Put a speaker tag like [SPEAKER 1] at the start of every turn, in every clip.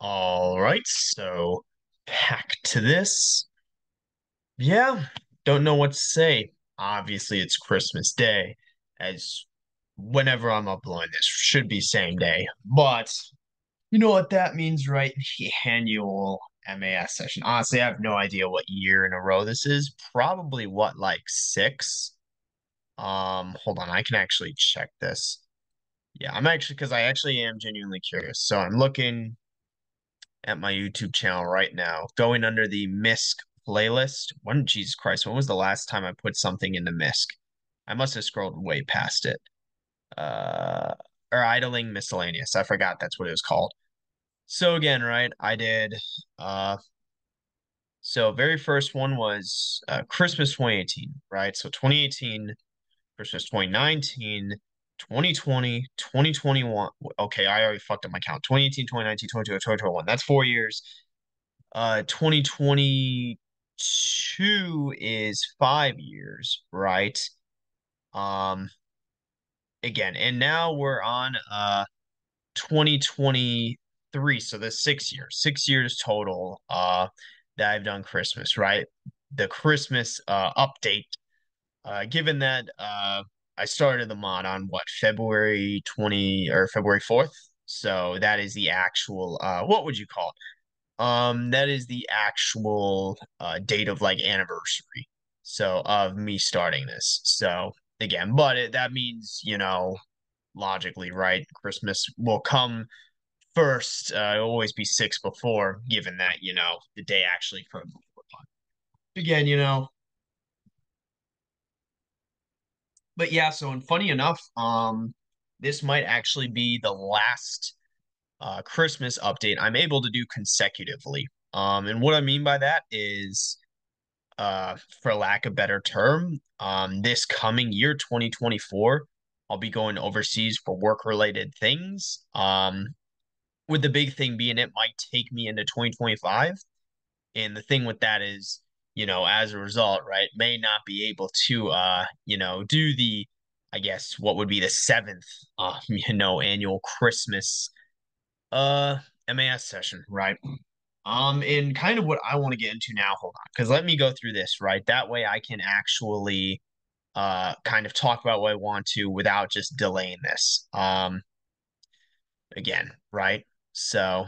[SPEAKER 1] All right, so back to this. Yeah, don't know what to say. Obviously, it's Christmas Day, as whenever I'm uploading this, should be same day. But you know what that means, right? The annual MAS session. Honestly, I have no idea what year in a row this is. Probably what, like six? Hold on, I can actually check this. Yeah, I'm actually because I actually am genuinely curious. So I'm looking at my YouTube channel right now, going under the MISC playlist. When, Jesus Christ, when was the last time I put something into MISC? I must have scrolled way past it. Uh, or idling miscellaneous. I forgot that's what it was called. So again, right, I did uh so very first one was Christmas 2018, right? So 2018, Christmas 2019, 2020, 2021. Okay, I already fucked up my count. 2018, 2019, 2020, 2021. That's 4 years. 2022 is 5 years, right? Um, again, and now we're on 2023, so that's 6 years, 6 years total that I've done Christmas, right? The Christmas update, given that I started the mod on what, February 20 or February 4th, so that is the actual what would you call it? That is the actual date of like anniversary. So of me starting this. So again, but that means, logically, right? Christmas will come first. It'll always be six before, given that, the day actually occurred before. Again, but yeah, so and funny enough, this might actually be the last Christmas update I'm able to do consecutively. And what I mean by that is for lack of better term, this coming year, 2024, I'll be going overseas for work related things. With the big thing being it might take me into 2025. And the thing with that is, as a result, right, may not be able to, do the, I guess, what would be the seventh, annual Christmas, uh, MAS session, right? And kind of what I want to get into now, hold on, because let me go through this, right? That way I can actually kind of talk about what I want to without just delaying this. Again, right? So,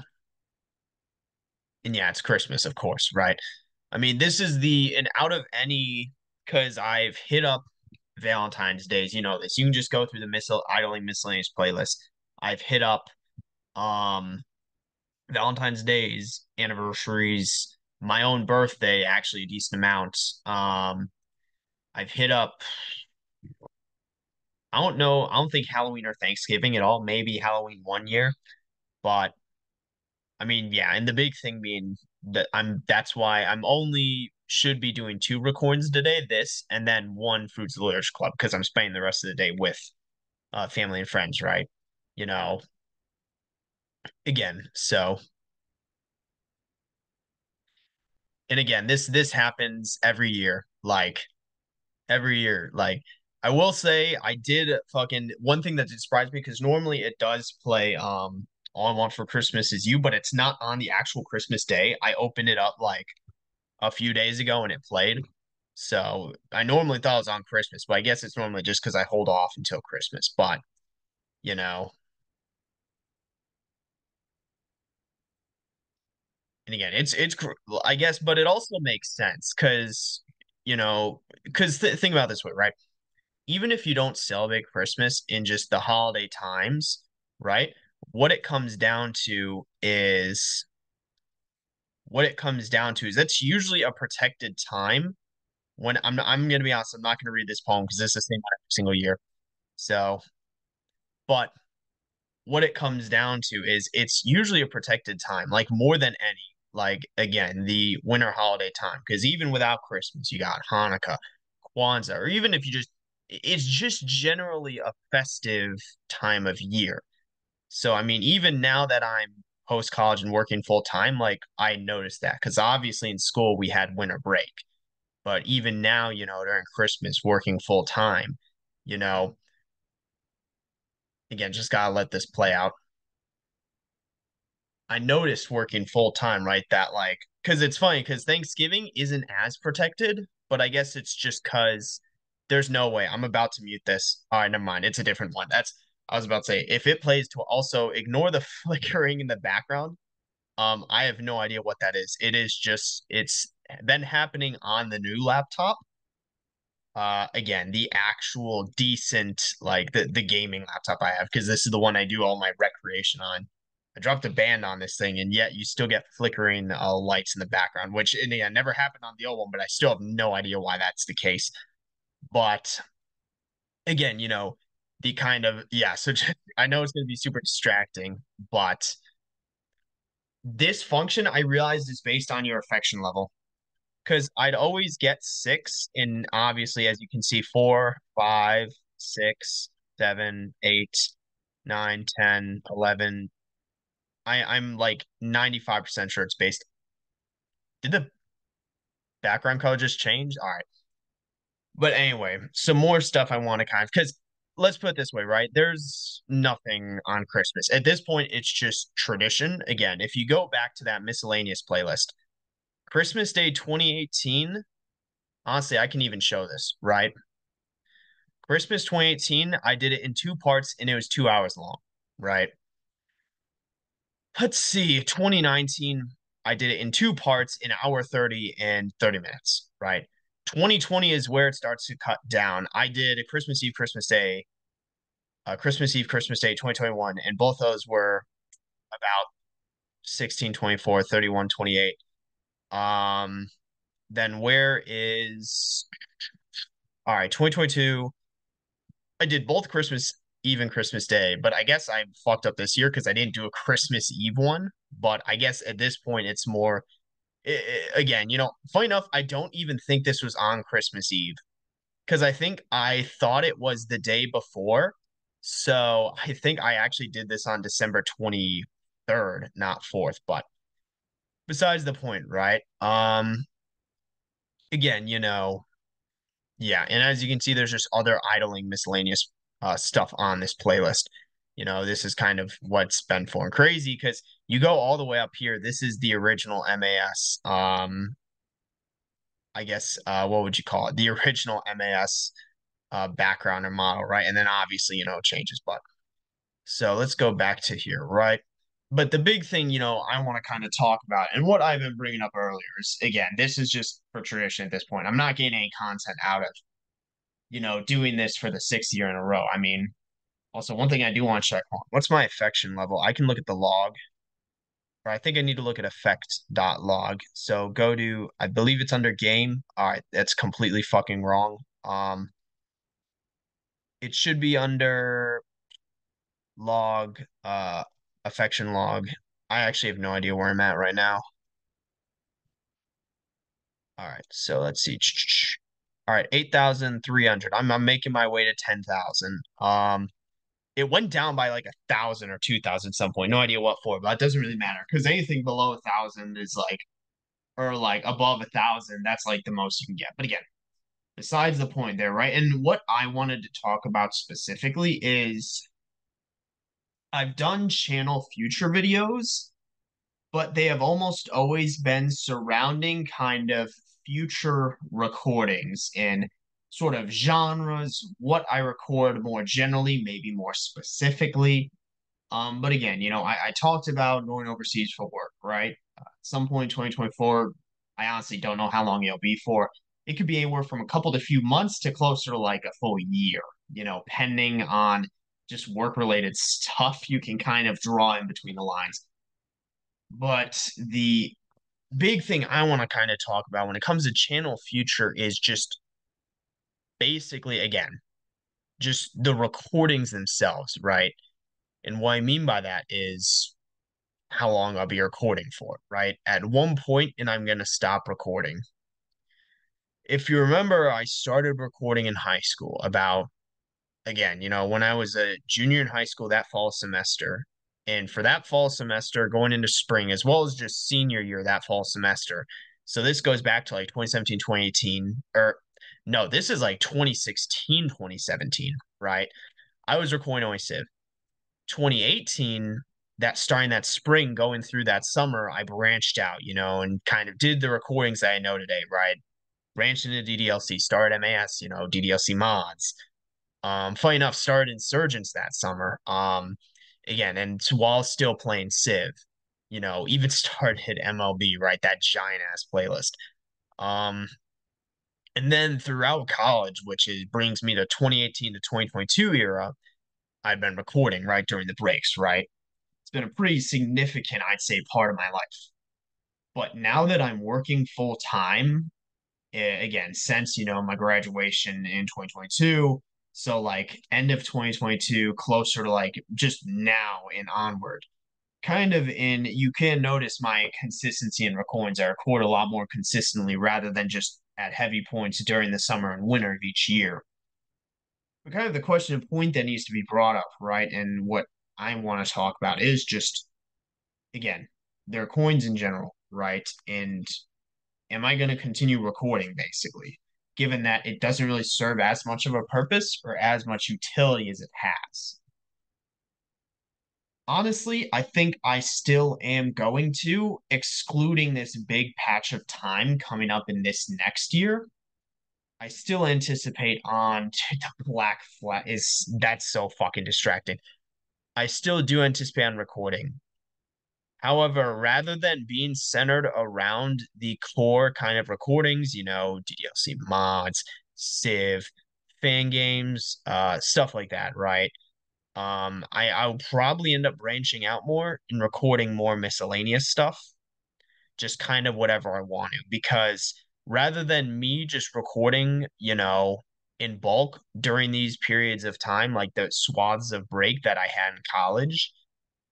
[SPEAKER 1] and yeah, it's Christmas, of course, right? I mean, this is and out of any, because I've hit up Valentine's Days, you know this. You can just go through the idling miscellaneous playlist. I've hit up um Valentine's Days, anniversaries, my own birthday, actually a decent amount. I've hit up, I don't know, I don't think Halloween or Thanksgiving at all. Maybe Halloween one year, but I mean, yeah, and the big thing being that that's why I'm only should be doing two recordings today, this and then one Fruits of the Lyrics Club, because I'm spending the rest of the day with family and friends, right? You know, again, so and again, this happens every year. Like, I will say I did fucking one thing that did surprise me because normally it does play All I Want for Christmas Is You, but it's not on the actual Christmas day. I opened it up like a few days ago and it played. So I normally thought it was on Christmas, but I guess it's normally just because I hold off until Christmas. But you know, and again, I guess, but it also makes sense because think about it this way, right? Even if you don't celebrate Christmas in just the holiday times, right? What it comes down to is that's usually a protected time when I'm gonna be honest, I'm not gonna read this poem because it's the same every single year. So, but what it comes down to is it's usually a protected time, like more than any, like again, the winter holiday time. Because even without Christmas, you got Hanukkah, Kwanzaa, or even if you just, it's just generally a festive time of year. So, I mean, even now that I'm post college and working full time, like I noticed that because obviously in school we had winter break, but even now, during Christmas, working full time, you know, again, just gotta let this play out. I noticed working full time, right? That like, because it's funny, because Thanksgiving isn't as protected, but I guess it's just because there's no way. I'm about to mute this. All right, never mind. It's a different one. I was about to say, if it plays to also ignore the flickering in the background, I have no idea what that is. It's been happening on the new laptop. Again, the actual decent, like the gaming laptop I have, because this is the one I do all my recreation on. I dropped a band on this thing, and yet you still get flickering lights in the background, which and again never happened on the old one, but I still have no idea why that's the case. But again, the kind of yeah, so just, I know it's going to be super distracting, but this function I realized is based on your affection level. Because I'd always get six, and obviously, as you can see, 4, 5, 6, 7, 8, 9, 10, 11. I'm like 95% sure it's based. Did the background color just change? All right. But anyway, some more stuff I want to kind of, because let's put it this way, right? There's nothing on Christmas. At this point, it's just tradition. Again, if you go back to that miscellaneous playlist, Christmas Day 2018, honestly, I can even show this, right? Christmas 2018, I did it in two parts and it was 2 hours long, right? Let's see, 2019, I did it in two parts, an hour 30 and 30 minutes, right? 2020 is where it starts to cut down. I did a Christmas Eve, Christmas Day 2021, and both those were about 16, 24, 31, 28. Um, then where is, all right, 2022, I did both Christmas Eve and Christmas Day, but I guess I fucked up this year because I didn't do a Christmas Eve one. But I guess at this point, it's more, again, funny enough, I don't even think this was on Christmas Eve because I think I thought it was the day before. So I think I actually did this on December 23rd, not 4th. But besides the point, right? Again, yeah, and as you can see, there's just other idling miscellaneous stuff on this playlist. This is kind of what's been for and crazy because you go all the way up here. This is the original MAS. I guess what would you call it? The original MAS background and model, right? And then obviously, it changes. But so let's go back to here, right? But the big thing, I want to kind of talk about, and what I've been bringing up earlier is again, this is just for tradition at this point. I'm not getting any content out of doing this for the sixth year in a row. I mean, also one thing I do want to check on, what's my affection level? I can look at the log, or I think I need to look at effect.log. So go to, I believe it's under game. All right, that's completely fucking wrong. It should be under log, affection log. I actually have no idea where I'm at right now. All right, so let's see. All right, 8,300. I'm making my way to 10,000. It went down by like 1,000 or 2,000 at some point. No idea what for, but that doesn't really matter because anything below 1,000 is like, or like above 1,000, that's like the most you can get. But again, besides the point there, right? And what I wanted to talk about specifically is I've done channel future videos, but they have almost always been surrounding kind of future recordings in sort of genres, what I record more generally, maybe more specifically. But again, I talked about going overseas for work, right? At some point in 2024, I honestly don't know how long it'll be for. It could be anywhere from a couple to few months to closer to like a full year, pending on just work related stuff you can kind of draw in between the lines. But the big thing I want to kind of talk about when it comes to channel future is just basically, again, just the recordings themselves, right? And what I mean by that is how long I'll be recording for, right? At one point, and I'm going to stop recording. If you remember, I started recording in high school about, again, when I was a junior in high school that fall semester. And for that fall semester, going into spring, as well as just senior year that fall semester. So this goes back to like 2017, 2018, or no, this is like 2016, 2017, right? I was recording only Civ. 2018, that starting that spring, going through that summer, I branched out, and kind of did the recordings that I know today, right? Branched into DDLC, started MAS, DDLC mods. Funny enough, started Insurgents that summer. Again, and while still playing Civ, even started MLB, right? That giant ass playlist. Um, and then throughout college, brings me to 2018 to 2022 era, I've been recording, right, during the breaks, right? It's been a pretty significant, I'd say, part of my life. But now that I'm working full time, again, since, my graduation in 2022, so like end of 2022, closer to like just now and onward, kind of you can notice my consistency in recordings. I record a lot more consistently rather than just at heavy points during the summer and winter of each year. But kind of the question and point that needs to be brought up, right? And what I want to talk about is just, again, their coins in general, right? And am I going to continue recording basically, given that it doesn't really serve as much of a purpose or as much utility as it has? Honestly, I think I still am going to, excluding this big patch of time coming up in this next year. I still anticipate on the Black Flag is that's so fucking distracting. I still do anticipate on recording. However, rather than being centered around the core kind of recordings, DDLC mods, Civ, fan games, stuff like that, right? I'll probably end up branching out more and recording more miscellaneous stuff, just kind of whatever I want to, because rather than me just recording, in bulk during these periods of time, like the swaths of break that I had in college,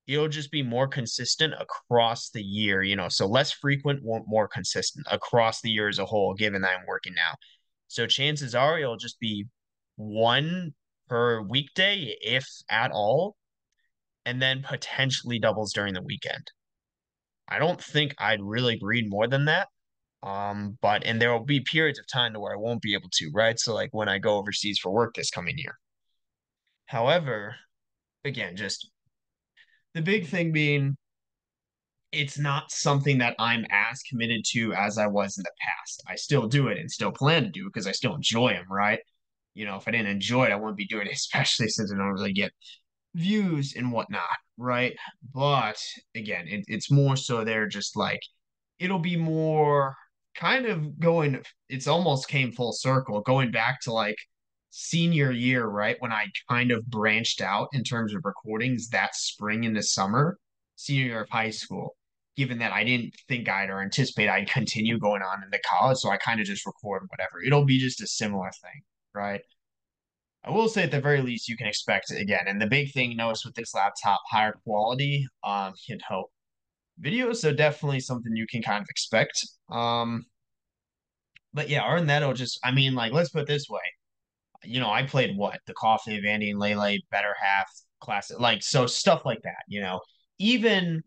[SPEAKER 1] it'll just be more consistent across the year, so less frequent, more consistent across the year as a whole, given that I'm working now. So chances are it'll just be one per weekday, if at all, and then potentially doubles during the weekend. I don't think I'd really read more than that. But and there will be periods of time to where I won't be able to, right? So like when I go overseas for work this coming year. However, again, just the big thing being it's not something that I'm as committed to as I was in the past. I still do it and still plan to do it because I still enjoy them, right? If I didn't enjoy it, I wouldn't be doing it, especially since I don't really get views and whatnot, right? But again, it's more so they're just like it'll be more kind of going, it's almost came full circle, going back to like senior year, right? When I kind of branched out in terms of recordings that spring into summer, senior year of high school, given that I didn't think I'd or anticipate I'd continue going on into college. So I kind of just record whatever. It'll be just a similar thing, right? I will say at the very least you can expect it again. And the big thing notice with this laptop, higher quality, videos are definitely something you can kind of expect. But yeah, other than that, it'll just, I mean, like, let's put it this way. I played what? The Coffee of Andy and Lele, Better Half, Classic, like, so stuff like that. Even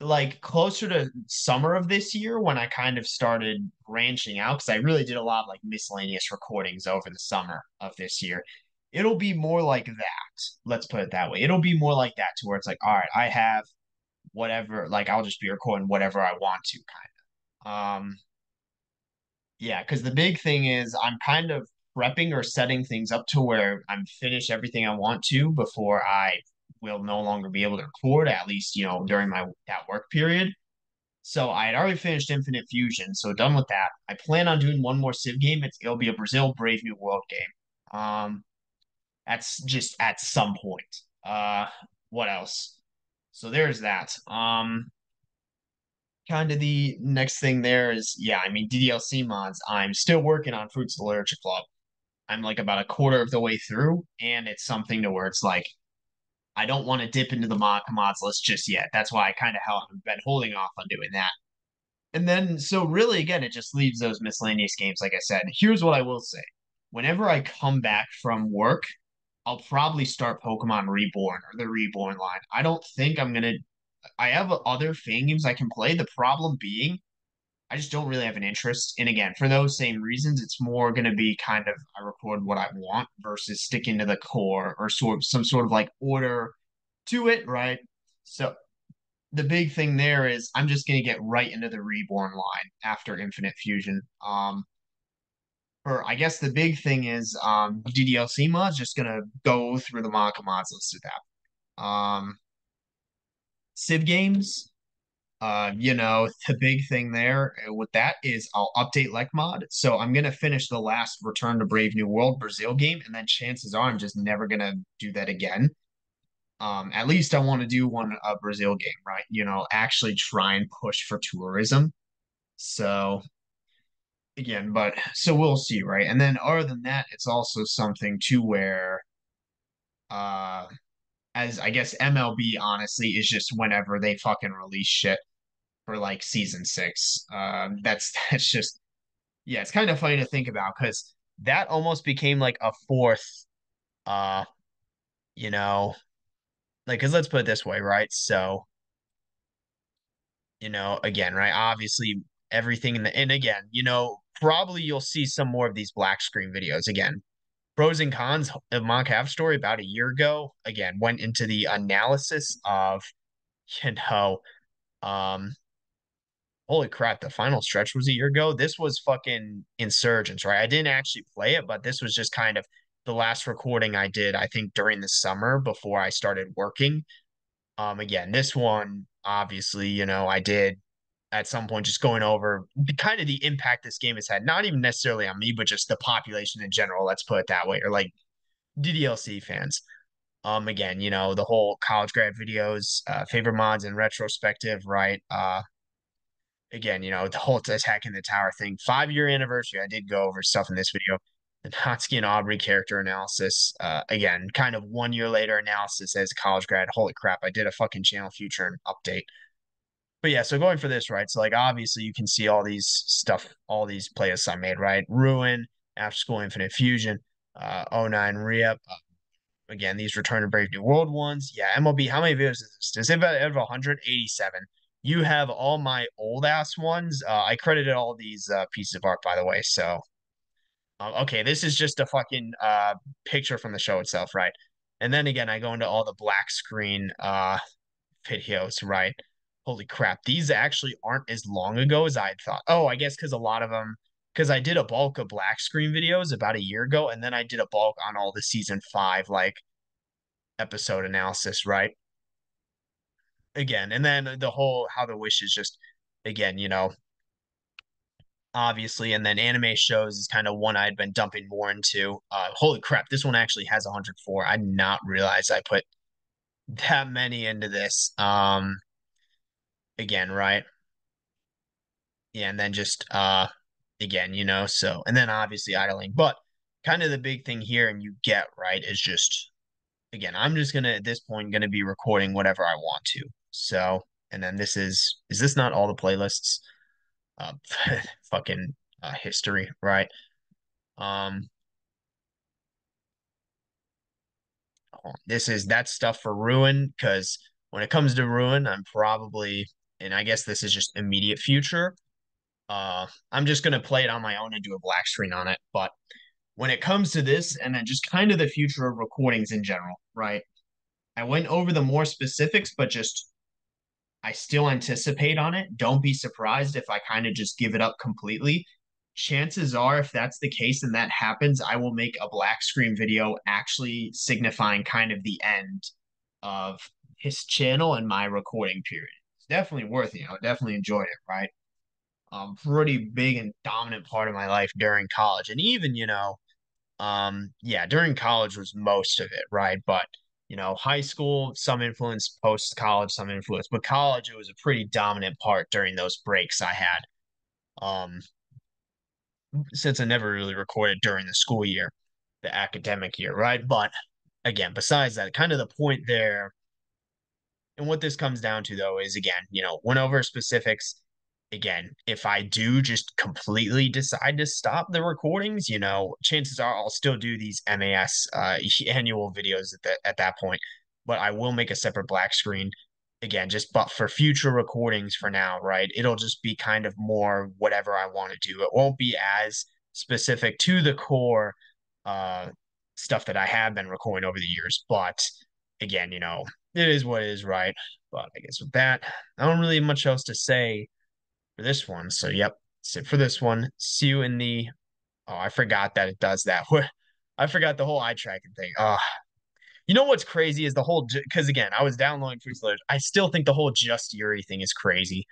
[SPEAKER 1] like closer to summer of this year when I kind of started branching out, because I really did a lot of like miscellaneous recordings over the summer of this year. It'll be more like that. Let's put it that way. It'll be more like that to where it's like, all right, I have whatever, like I'll just be recording whatever I want to kind of. Yeah, because the big thing is I'm kind of prepping or setting things up to where I'm finished everything I want to before I will no longer be able to record, at least, during my that work period. So I had already finished Infinite Fusion, so done with that. I plan on doing one more Civ game. It'll be a Brazil Brave New World game. That's just at some point. What else? So there's that. Kind of the next thing there is, yeah, I mean, DDLC mods. I'm still working on Fruits of the Literature Club. I'm like about a quarter of the way through, and it's something to where it's like, I don't want to dip into the mods list just yet. That's why I kind of have been holding off on doing that. And then, so really, again, it just leaves those miscellaneous games, like I said. Here's what I will say. Whenever I come back from work, I'll probably start Pokemon Reborn or the Reborn line. I don't think I'm gonna. I have other fan games I can play. The problem being, I just don't really have an interest. And again, for those same reasons, it's more gonna be kind of I record what I want versus sticking to the core or some sort of like order to it, right? So the big thing there is I'm just gonna get right into the reborn line after Infinite Fusion. Or I guess the big thing is DDLC mods just gonna go through the Monica mods listed that. Civ games, the big thing there with that is I'll update Lek mod. So I'm gonna finish the last Return to Brave New World Brazil game, and then chances are I'm just never gonna do that again. At least I want to do one Brazil game, right? Actually try and push for tourism. So again, but so we'll see, right? And then other than that, it's also something to where uh as I guess MLB honestly is just whenever they fucking release shit for like season six. That's just yeah, it's kind of funny to think about because that almost became like a fourth uh you know like because let's put it this way, right? So again, right? Obviously, everything and again, probably you'll see some more of these black screen videos again. Pros and cons of Monk Half Story about a year ago, again, went into the analysis of, you know, um, holy crap, the final stretch was a year ago. This was fucking Insurgents, right? I didn't actually play it, but this was just kind of the last recording I did, I think, during the summer before I started working. Again, this one, obviously, I did at some point just going over kind of the impact this game has had, not even necessarily on me, but just the population in general, let's put it that way, or like DDLC fans. Again, the whole college grad videos, favorite mods and retrospective, right? Again, the whole attacking the tower thing, 5 year anniversary. I did go over stuff in this video. The Natsuki and Aubrey character analysis. Again, kind of 1 year later analysis as a college grad. Holy crap, I did a fucking channel future update. But yeah, so going for this, right? So like obviously you can see all these stuff, all these playlists I made, right? Ruin, After School Infinite Fusion, '09 Re-Up. Again, these Return to Brave New World ones. Yeah, MLB, how many videos is this? Does it have 187? You have all my old ass ones. I credited all these pieces of art, by the way. So, okay, this is just a fucking picture from the show itself, right? And then again, I go into all the black screen videos, right? Holy crap, these actually aren't as long ago as I thought. Oh, I guess because a lot of them, because I did a bulk of black screen videos about a year ago, and then I did a bulk on all the season five like episode analysis, right? Again, and then the whole how the wish is just again, obviously, and then anime shows is kind of one I'd been dumping more into. Holy crap, this one actually has 104. I did not realize I put that many into this. Again, right? Yeah, and then just again, so and then obviously idling. But kind of the big thing here, and you get right, is just again, I'm just gonna at this point gonna be recording whatever I want to. So, and then is this not all the playlists? Uh, fucking history, right? Um, this is that stuff for Ruin because when it comes to Ruin, I'm probably, and I guess this is just immediate future. I'm just gonna play it on my own and do a black screen on it. But when it comes to this, and then just kind of the future of recordings in general, right? I went over the more specifics, but just I still anticipate on it. Don't be surprised if I kind of just give it up completely. Chances are, if that's the case and that happens, I will make a black screen video actually signifying kind of the end of his channel and my recording period. It's definitely worth it. Definitely enjoyed it, right? Pretty big and dominant part of my life during college. And even, yeah, during college was most of it, right? But high school, some influence, post college, some influence, but college, it was a pretty dominant part during those breaks I had. Um, since I never really recorded during the school year, the academic year, right? But again, besides that, kind of the point there and what this comes down to, though, is again, went over specifics. Again, if I do just completely decide to stop the recordings, chances are I'll still do these MAS annual videos at that point, but I will make a separate black screen again, just but for future recordings for now, right? It'll just be kind of more whatever I want to do. It won't be as specific to the core uh stuff that I have been recording over the years, but again, it is what it is, right? But I guess with that, I don't really have much else to say for this one. So, yep, that's it for this one. See you in the. Oh, I forgot that it does that. I forgot the whole eye tracking thing. You know what's crazy is the whole because again, I was downloading Fruits Loops. I still think the whole Just Yuri thing is crazy,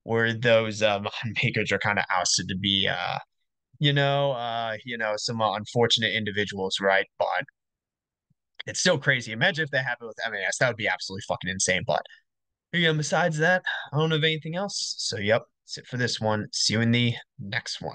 [SPEAKER 1] where those makers are kind of ousted to be some unfortunate individuals, right? But it's still crazy. Imagine if they happen with MAS. That would be absolutely fucking insane. But again, besides that, I don't have anything else. So, yep, that's it for this one. See you in the next one.